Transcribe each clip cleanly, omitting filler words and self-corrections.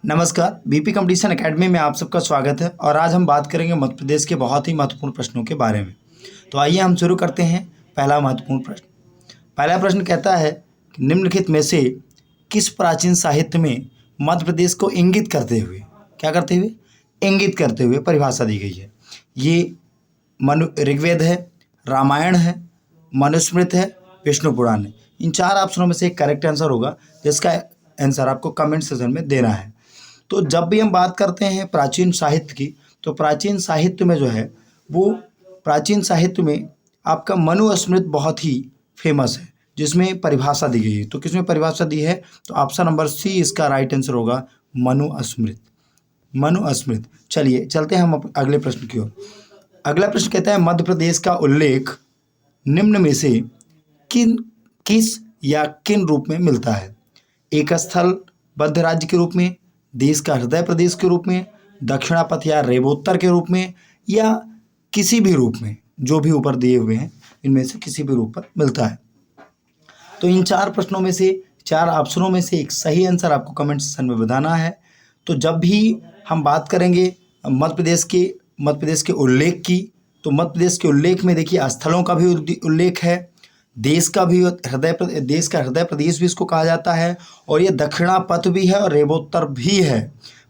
नमस्कार, BP competition academy में आप सबका स्वागत है और आज हम बात करेंगे मध्य प्रदेश के बहुत ही महत्वपूर्ण प्रश्नों के बारे में। तो आइए हम शुरू करते हैं। पहला महत्वपूर्ण प्रश्न। पहला प्रश्न कहता है कि निम्नलिखित में से किस प्राचीन साहित्य में मध्य प्रदेश को इंगित करते हुए, क्या करते हुए, इंगित करते हुए परिभाषा दी गई है? ये ऋग्वेद है, रामायण है, मनुस्मृति है, विष्णु पुराण है। इन चार ऑप्शनों में से एक करेक्ट आंसर होगा, जिसका आंसर आपको कमेंट सेक्शन में देना है। तो जब भी हम बात करते हैं प्राचीन साहित्य की, तो प्राचीन साहित्य में जो है वो प्राचीन साहित्य में आपका मनुस्मृति बहुत ही फेमस है, जिसमें परिभाषा दी गई है। तो किसमें परिभाषा दी है? तो ऑप्शन नंबर सी इसका राइट आंसर होगा, मनुस्मृति। मनुस्मृति। चलिए चलते हैं हम अगले प्रश्न की ओर। अगला प्रश्न कहता है मध्य प्रदेश का उल्लेख निम्न में से किस या किन रूप में मिलता है? एक स्थलबद्ध राज्य के रूप में, देश का हृदय प्रदेश के रूप में, दक्षिणापथ या रेवोत्तर के रूप में, या किसी भी रूप में? जो भी ऊपर दिए हुए हैं इनमें से किसी भी रूप पर मिलता है। तो इन चार प्रश्नों में से, चार ऑप्शनों में से एक सही आंसर आपको कमेंट सेक्शन में बताना है। तो जब भी हम बात करेंगे मध्य प्रदेश के उल्लेख की, तो मध्य प्रदेश के उल्लेख में देखिए स्थलों का भी उल्लेख है, देश का हृदय प्रदेश भी इसको कहा जाता है, और ये दक्षिणापथ भी है और रेवोत्तर भी है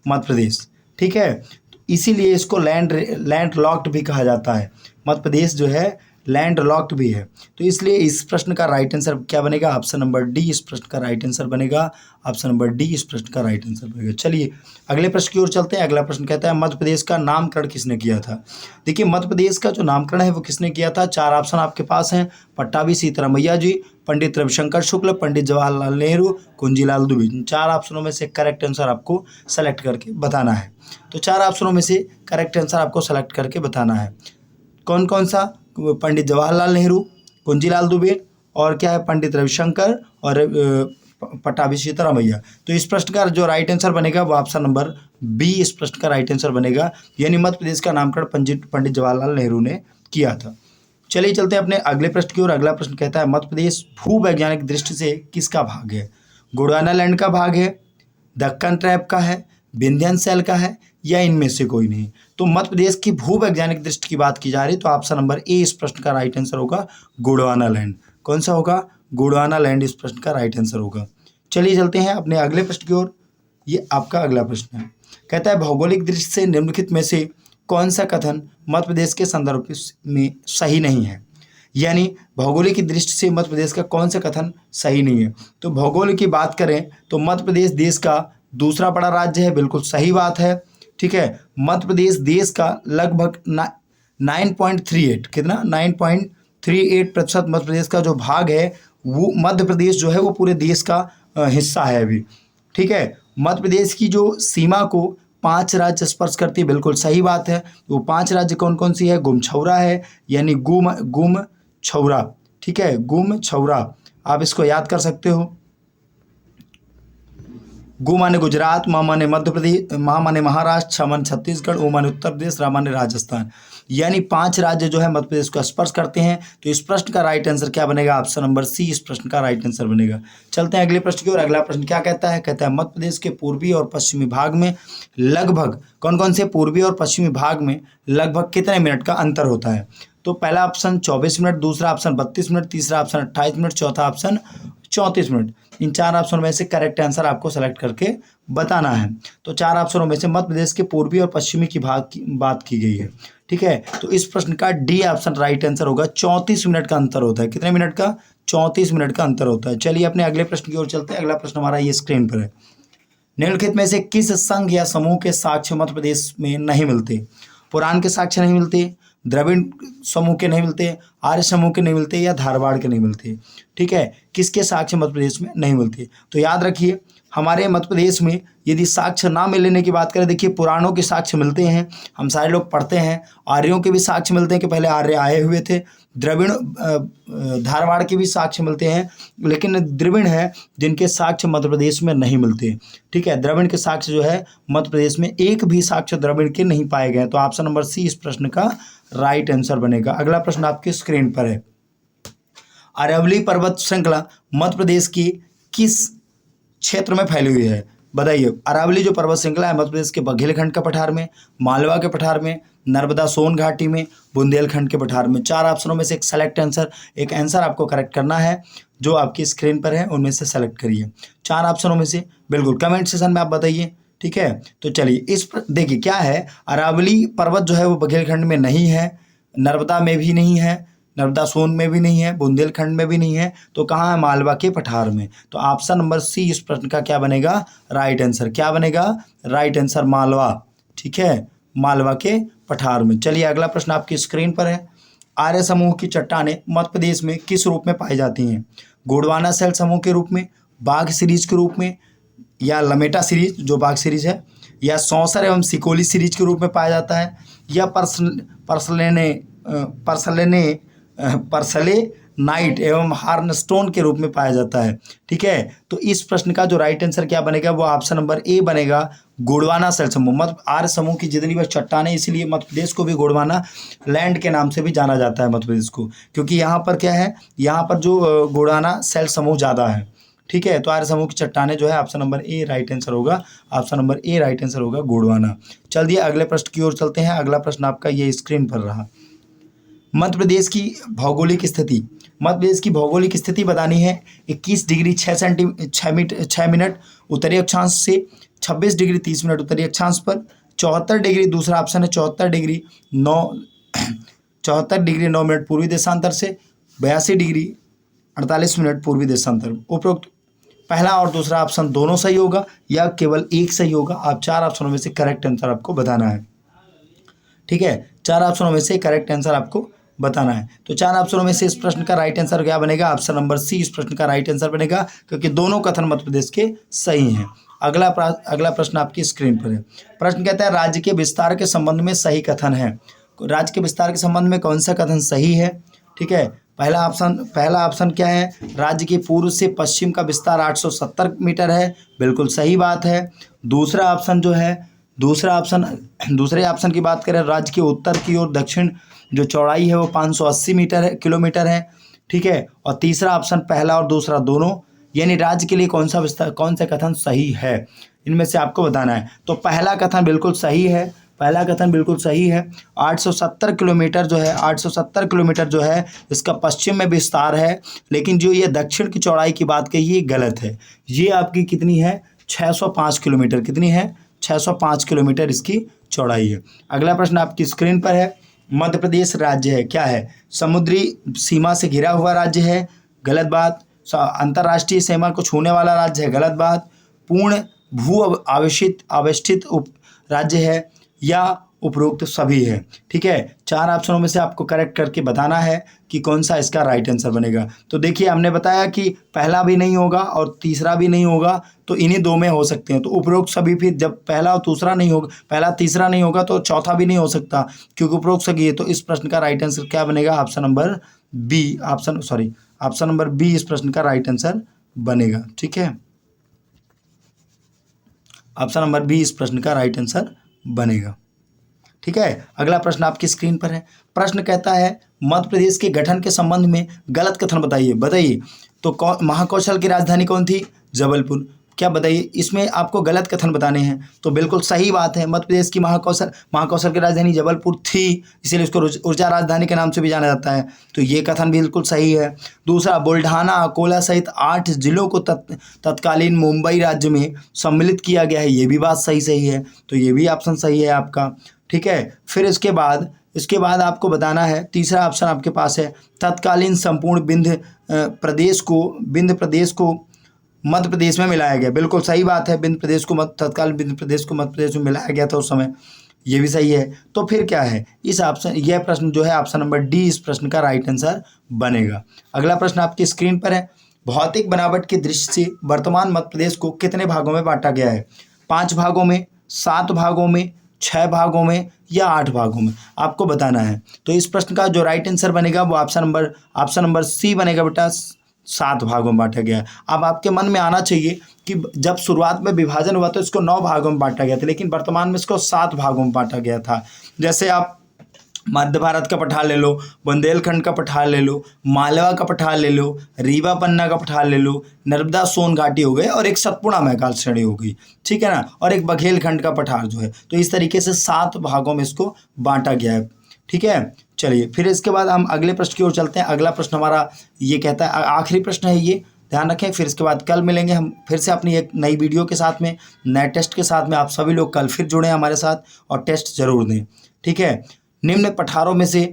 मध्य प्रदेश। ठीक है, तो इसीलिए इसको लैंड लॉक्ड भी कहा जाता है। मध्य प्रदेश जो है लैंड लॉक्ड भी है। तो इसलिए इस प्रश्न का राइट आंसर क्या बनेगा? ऑप्शन नंबर डी इस प्रश्न का राइट आंसर बनेगा। ऑप्शन नंबर डी इस प्रश्न का राइट आंसर बनेगा। चलिए अगले प्रश्न की ओर चलते हैं। अगला प्रश्न कहता है मध्य प्रदेश का नामकरण किसने किया था? देखिए मध्य प्रदेश का जो नामकरण है वो किसने किया था? चार ऑप्शन आपके पास हैं। पट्टाभी सीतारामैया जी, पंडित रविशंकर शुक्ल, पंडित जवाहरलाल नेहरू, कुंजीलाल दुबे। इन चार ऑप्शनों में से करेक्ट आंसर आपको सेलेक्ट करके बताना है। तो चार ऑप्शनों में से करेक्ट आंसर आपको सेलेक्ट करके बताना है। कौन कौन सा? पंडित जवाहरलाल नेहरू, कुंजीलाल दुबे, और क्या है, पंडित रविशंकर और पट्टाभी सीतारामैया। तो इस प्रश्न का जो राइट आंसर बनेगा वो ऑप्शन नंबर बी इस प्रश्न का राइट आंसर बनेगा, यानी मध्य प्रदेश का नामकरण पंडित जवाहरलाल नेहरू ने किया था। चलिए चलते हैं अपने अगले प्रश्न की ओर। अगला प्रश्न कहता है मध्य प्रदेश भूवैज्ञानिक दृष्टि से किसका भाग है? गोंडवाना लैंड का भाग है, दक्कन ट्रैप का है, विंध्याचल सेल का है, या इनमें से कोई नहीं? तो मध्य प्रदेश की भूवैज्ञानिक दृष्टि की बात की जा रही है, तो ऑप्शन नंबर ए इस प्रश्न का राइट आंसर होगा, गोंडवाना लैंड। कौन सा होगा? गोंडवाना लैंड इस प्रश्न का राइट आंसर होगा। चलिए चलते हैं अपने अगले प्रश्न की ओर। ये आपका अगला प्रश्न है, कहता है भौगोलिक दृष्टि से निम्नलिखित में से कौन सा कथन मध्य प्रदेश के संदर्भ में सही नहीं है? यानी भौगोलिक की दृष्टि से मध्य प्रदेश का कौन सा कथन सही नहीं है? तो भौगोलिक की बात करें तो मध्य प्रदेश देश का दूसरा बड़ा राज्य है, बिल्कुल सही बात है। ठीक है, मध्य प्रदेश देश का लगभग 9.38 कितना 9.38% मध्य प्रदेश का जो भाग है वो मध्य प्रदेश जो है वो पूरे देश का हिस्सा है अभी। ठीक है, मध्य प्रदेश की जो सीमा को 5 राज्य स्पर्श करती है, बिल्कुल सही बात है। वो 5 राज्य कौन कौन सी है? गुमछौरा है, यानी गुम छौरा। ठीक है, गुम छौरा, आप इसको याद कर सकते हो। गु माने गुजरात, मा माने मध्य प्रदेश, मा माने महाराष्ट्र, छ माने छत्तीसगढ़, ओ माने उत्तर प्रदेश, रा माने राजस्थान। यानी 5 राज्य जो है मध्य प्रदेश को स्पर्श करते हैं। तो इस प्रश्न का राइट आंसर क्या बनेगा? ऑप्शन नंबर सी इस प्रश्न का राइट आंसर बनेगा। चलते हैं अगले प्रश्न की ओर। अगला प्रश्न क्या कहता है? कहता है मध्य प्रदेश के पूर्वी और पश्चिमी भाग में लगभग कौन कौन से पूर्वी और पश्चिमी भाग में लगभग कितने मिनट का अंतर होता है? तो पहला ऑप्शन 24 मिनट, दूसरा ऑप्शन 32 मिनट, तीसरा ऑप्शन 28 मिनट, चौथा ऑप्शन 34 मिनट। इन चार ऑप्शनों में से करेक्ट आंसर आपको सेलेक्ट करके बताना है। तो चार ऑप्शनों में से मध्य प्रदेश के पूर्वी और पश्चिमी की बात की गई है। ठीक है, तो इस प्रश्न का डी ऑप्शन राइट आंसर होगा। 34 मिनट का अंतर होता है। कितने मिनट का? 34 मिनट का अंतर होता है। चलिए अपने अगले प्रश्न की ओर चलते हैं। अगला प्रश्न हमारा ये स्क्रीन पर है। निम्नलिखित में से किस संघ या समूह के साक्ष्य मध्य प्रदेश में नहीं मिलते? पुराण के साक्ष्य नहीं मिलते, द्रविड़ समूह के नहीं मिलते, आर्य समूह के नहीं मिलते, या धारवाड़ के नहीं मिलते। ठीक है, किसके साक्ष्य मध्य प्रदेश में नहीं मिलते? तो याद रखिए हमारे मध्य प्रदेश में यदि साक्ष्य ना मिलने की बात करें, देखिए पुराणों के साक्ष्य मिलते हैं, हम सारे लोग पढ़ते हैं। आर्यों के भी साक्ष्य मिलते हैं कि पहले आर्य आए हुए थे। द्रविड़ धारवाड़ के भी साक्ष्य मिलते हैं, लेकिन द्रविड़ है जिनके साक्ष्य मध्य प्रदेश में नहीं मिलते। ठीक है, द्रविड़ के साक्ष्य जो है मध्य प्रदेश में एक भी साक्ष्य द्रविड़ के नहीं पाए गए। तो ऑप्शन नंबर सी इस प्रश्न का राइट आंसर बनेगा। अगला प्रश्न आपकी स्क्रीन पर है। अरावली पर्वत श्रृंखला मध्य प्रदेश की किस क्षेत्र में फैली हुई है? बताइए। अरावली जो पर्वत श्रृंखला है मध्य प्रदेश के बघेलखंड के पठार में, मालवा के पठार में, नर्मदा सोन घाटी में, बुंदेलखंड के पठार में। 4 ऑप्शनों में से एक सेलेक्ट आंसर, एक आंसर आपको करेक्ट करना है जो आपकी स्क्रीन पर है, उनमें से सेलेक्ट करिए 4 ऑप्शनों में से। बिल्कुल कमेंट सेशन में आप बताइए, ठीक है। तो चलिए देखिए क्या है, अरावली पर्वत जो है वो बघेलखंड में नहीं है, नर्मदा में भी नहीं है, नर्मदा सोन में भी नहीं है, बुंदेलखंड में भी नहीं है, तो कहाँ है, मालवा के पठार में। तो ऑप्शन नंबर सी इस प्रश्न का क्या बनेगा, राइट आंसर। क्या बनेगा, राइट आंसर मालवा, ठीक है, मालवा के पठार में। चलिए अगला प्रश्न आपकी स्क्रीन पर है। आर्य समूह की चट्टानें मध्य प्रदेश में किस रूप में पाई जाती हैं? गोंडवाना शैल समूह के रूप में, बाघ सीरीज के रूप में, या लमेटा सीरीज जो बाघ सीरीज है, या सौंसर एवं सिकोली सीरीज के रूप में पाया जाता है, या परसले नाइट एवं हार्नस्टोन के रूप में पाया जाता है, ठीक है। तो इस प्रश्न का जो राइट आंसर क्या बनेगा, वो ऑप्शन नंबर ए बनेगा, गोंडवाना शैल समूह। मतलब आर्य समूह की जितनी भी चट्टानें, इसीलिए मध्य प्रदेश को भी गोंडवाना लैंड के नाम से भी जाना जाता है मध्य प्रदेश को, क्योंकि यहाँ पर क्या है, यहाँ पर जो गोंडवाना शैल समूह ज़्यादा है, ठीक है। तो आर्य समूह की चट्टानें जो है option number A right answer होगा, option number A right answer होगा गोंडवाना। चलिए अगले प्रश्न की ओर चलते हैं। अगला प्रश्न आपका ये स्क्रीन पर रहा। मध्य प्रदेश की भौगोलिक स्थिति, मध्य प्रदेश की भौगोलिक स्थिति बतानी है। 21 डिग्री 6 मिनट उत्तरी अक्षांश से, 26 डिग्री 30 मिनट उत्तरी अक्षांश पर, 74 डिग्री दूसरा ऑप्शन है, 74 डिग्री 9 मिनट पूर्वी देशांतर से, 82 डिग्री 48 मिनट पूर्वी देशांतर। उपरोक्त पहला और दूसरा ऑप्शन दोनों सही होगा या केवल एक सही होगा? आप 4 ऑप्शनों में से करेक्ट आंसर आपको बताना है, ठीक है। 4 ऑप्शनों में से करेक्ट आंसर आपको बताना है। तो 4 ऑप्शनों में से इस प्रश्न का राइट आंसर क्या बनेगा, ऑप्शन नंबर सी इस प्रश्न का राइट आंसर बनेगा, क्योंकि दोनों कथन मध्य प्रदेश के सही हैं। अगला प्रश्न आपकी स्क्रीन पर है। प्रश्न कहता है राज्य के विस्तार के संबंध में सही कथन है। राज्य के विस्तार के संबंध में कौन सा कथन सही है, ठीक है। पहला ऑप्शन क्या है, राज्य के पूर्व से पश्चिम का विस्तार 870 मीटर है, बिल्कुल सही बात है। दूसरा ऑप्शन जो है, दूसरे ऑप्शन की बात करें, राज्य के उत्तर की ओर दक्षिण जो चौड़ाई है वो 580 किलोमीटर है, ठीक है। और तीसरा ऑप्शन पहला और दूसरा दोनों, यानी राज्य के लिए कौन सा कथन सही है, इनमें से आपको बताना है। तो पहला कथन बिल्कुल सही है, पहला कथन बिल्कुल सही है। 870 किलोमीटर जो है, 870 किलोमीटर जो है इसका पश्चिम में विस्तार है, लेकिन जो ये दक्षिण की चौड़ाई की बात कही ये गलत है। ये आपकी कितनी है, 605 किलोमीटर। कितनी है, 605 किलोमीटर इसकी चौड़ाई है। अगला प्रश्न आपकी स्क्रीन पर है। मध्य प्रदेश राज्य है, क्या है, समुद्री सीमा से घिरा हुआ राज्य है, गलत बात। अंतर्राष्ट्रीय सीमा को छूने वाला राज्य है, गलत बात। पूर्ण भू आवेष्टित राज्य है, या उपरोक्त सभी है, ठीक है। 4 ऑप्शनों में से आपको करेक्ट करके बताना है कि कौन सा इसका राइट आंसर बनेगा। तो देखिए हमने बताया कि पहला भी नहीं होगा और तीसरा भी नहीं होगा, तो इन्हीं दो में हो सकते हैं। तो उपरोक्त सभी, फिर जब पहला और दूसरा नहीं होगा, पहला तीसरा नहीं होगा तो चौथा भी नहीं हो सकता, क्योंकि उपरोक्त सभी है। तो इस प्रश्न का राइट आंसर क्या बनेगा, option number B, option number B इस प्रश्न का राइट आंसर बनेगा, ठीक है। ऑप्शन नंबर बी इस प्रश्न का राइट आंसर बनेगा, ठीक है। अगला प्रश्न आपकी स्क्रीन पर है। प्रश्न कहता है मध्य प्रदेश के गठन के संबंध में गलत कथन बताइए। तो महाकौशल की राजधानी कौन थी, जबलपुर। क्या बताइए, इसमें आपको गलत कथन बताने हैं। तो बिल्कुल सही बात है, मध्य प्रदेश की महाकौशल की राजधानी जबलपुर थी, इसीलिए उसको ऊर्जा राजधानी के नाम से भी जाना जाता है। तो ये कथन बिल्कुल सही है। दूसरा, बुल्ढाना अकोला सहित 8 जिलों को तत्कालीन मुंबई राज्य में सम्मिलित किया गया है, ये भी बात सही है। तो ये भी ऑप्शन सही है आपका, ठीक है। फिर इसके बाद आपको बताना है, तीसरा ऑप्शन आपके पास है, तत्कालीन संपूर्ण विंध्य प्रदेश को मध्य प्रदेश में मिलाया गया, बिल्कुल सही बात है। तत्कालीन विंध्य प्रदेश को मध्य प्रदेश में मिलाया गया था उस समय, ये भी सही है। तो फिर क्या है, यह प्रश्न जो है ऑप्शन नंबर डी इस प्रश्न का राइट आंसर बनेगा। अगला प्रश्न आपकी स्क्रीन पर है। भौतिक बनावट की दृष्टि से वर्तमान मध्य प्रदेश को कितने भागों में बांटा गया है, 5 भागों में, 7 भागों में, 6 भागों में, या 8 भागों में, आपको बताना है। तो इस प्रश्न का जो राइट आंसर बनेगा वो ऑप्शन नंबर सी बनेगा बेटा, 7 भागों में बांटा गया है। अब आपके मन में आना चाहिए कि जब शुरुआत में विभाजन हुआ तो इसको 9 भागों में बांटा गया था, लेकिन वर्तमान में इसको 7 भागों में बांटा गया था। जैसे आप मध्य भारत का पठार ले लो, बुंदेलखंड का पठार ले लो, मालवा का पठार ले लो, रीवा पन्ना का पठार ले लो, नर्मदा सोन घाटी हो गए और एक सतपुड़ा मैकाल श्रेणी हो गई, ठीक है ना, और एक बघेलखंड का पठार जो है। तो इस तरीके से 7 भागों में इसको बांटा गया है, ठीक है। चलिए फिर इसके बाद हम अगले प्रश्न की ओर चलते हैं। अगला प्रश्न हमारा ये कहता है, आखिरी प्रश्न है ये, ध्यान रखें। फिर इसके बाद कल मिलेंगे हम फिर से अपनी एक नई वीडियो के साथ में, नए टेस्ट के साथ में। आप सभी लोग कल फिर जुड़ें हमारे साथ और टेस्ट जरूर दें, ठीक है। निम्न पठारों में से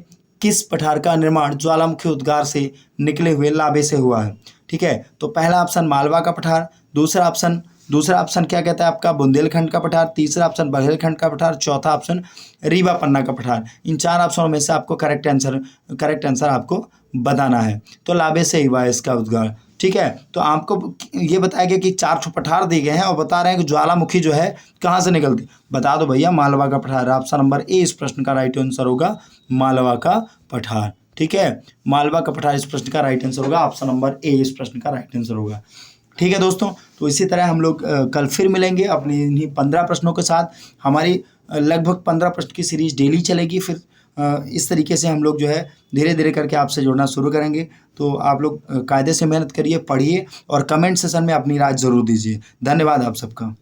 किस पठार का निर्माण ज्वालामुखी उद्गार से निकले हुए लावे से हुआ है, ठीक है। तो पहला ऑप्शन मालवा का पठार, दूसरा ऑप्शन क्या कहता है आपका बुंदेलखंड का पठार, तीसरा ऑप्शन बघेलखंड का पठार, चौथा ऑप्शन रीवा पन्ना का पठार। इन 4 ऑप्शनों में से आपको करेक्ट आंसर आपको बताना है। तो लावे से ही हुआ है इसका उद्गार, ठीक है। तो आपको ये बताया गया कि 4 पठार दिए गए हैं और बता रहे हैं कि ज्वालामुखी जो है कहाँ से निकलती, बता दो भैया मालवा का पठार। ऑप्शन नंबर ए इस प्रश्न का राइट आंसर होगा, मालवा का पठार, ठीक है। मालवा का पठार इस प्रश्न का राइट आंसर होगा, ऑप्शन नंबर ए इस प्रश्न का राइट आंसर होगा, ठीक है दोस्तों। तो इसी तरह हम लोग कल फिर मिलेंगे अपनी इन्हीं 15 प्रश्नों के साथ। हमारी लगभग 15 प्रश्न की सीरीज डेली चलेगी। फिर इस तरीके से हम लोग जो है धीरे धीरे करके आपसे जुड़ना शुरू करेंगे। तो आप लोग कायदे से मेहनत करिए, पढ़िए और कमेंट सेशन में अपनी राय ज़रूर दीजिए। धन्यवाद आप सबका।